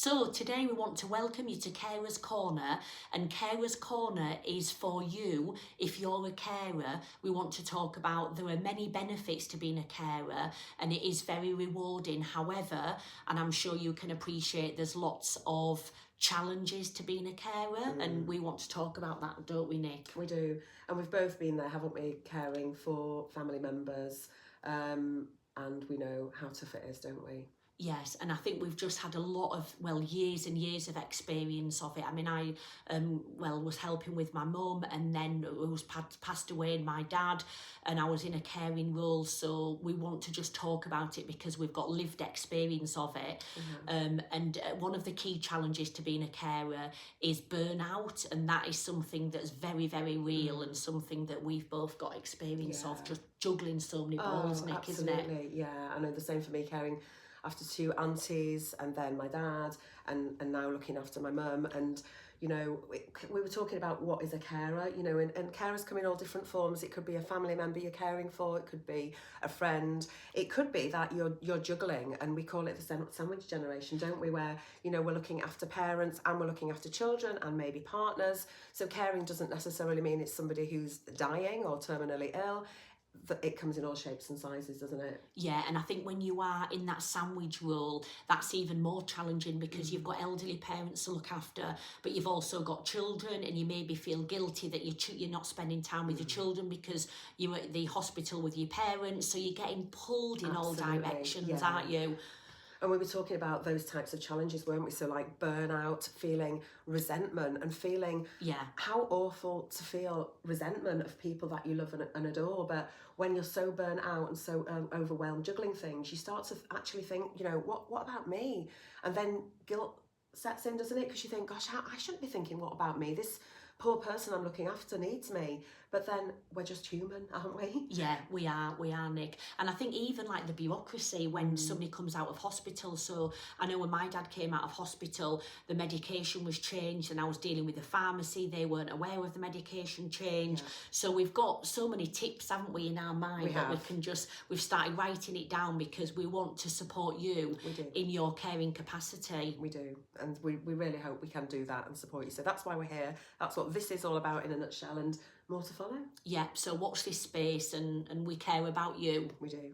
So today we want to welcome you to Carers Corner, and Carers Corner is for you if you're a carer. We want to talk about there are many benefits to being a carer and it is very rewarding. However, and I'm sure you can appreciate, there's lots of challenges to being a carer and we want to talk about that, don't we, Nick? We do, and we've both been there, haven't we, caring for family members, and we know how tough it is, don't we? Yes, and I think we've just had a lot of, years and years of experience of it. I mean, I, was helping with my mum, and then was passed away, and my dad, and I was in a caring role. So we want to just talk about it because we've got lived experience of it. And one of the key challenges to being a carer is burnout, and that is something that's very, very real and something that we've both got experience of, just juggling so many balls, Nick, absolutely. isn't it? Yeah, I know the same for me, caring after two aunties and then my dad and now looking after my mum. And you know, we were talking about what is a carer, you know, and carers come in all different forms. It could be a family member you're caring for, it could be a friend, it could be that you're juggling, and we call it the sandwich generation, don't we, where, you know, we're looking after parents and we're looking after children and maybe partners. So caring doesn't necessarily mean it's somebody who's dying or terminally ill. It comes in all shapes and sizes, doesn't it? Yeah, and I think when you are in that sandwich role, that's even more challenging because you've got elderly parents to look after, but you've also got children, and you maybe feel guilty that you're not spending time with your children because you're at the hospital with your parents, so you're getting pulled in all directions, aren't you? And we were talking about those types of challenges, weren't we? So like burnout, feeling resentment, and feeling how awful to feel resentment of people that you love and adore. But when you're so burnt out and so overwhelmed juggling things, you start to actually think, you know, what about me? And then guilt sets in, doesn't it? Because you think, gosh, I shouldn't be thinking, what about me? This poor person I'm looking after needs me. But then we're just human, aren't we? Yeah, we are, Nick. And I think even like the bureaucracy when somebody comes out of hospital. So I know when my dad came out of hospital, the medication was changed, and I was dealing with the pharmacy. They weren't aware of the medication change. So we've got so many tips, haven't we, in our mind that we've started writing it down because we want to support you in your caring capacity. We do. And we really hope we can do that and support you. So that's why we're here. That's what this is all about in a nutshell, and more to follow. Yeah, so watch this space, and we care about you. We do.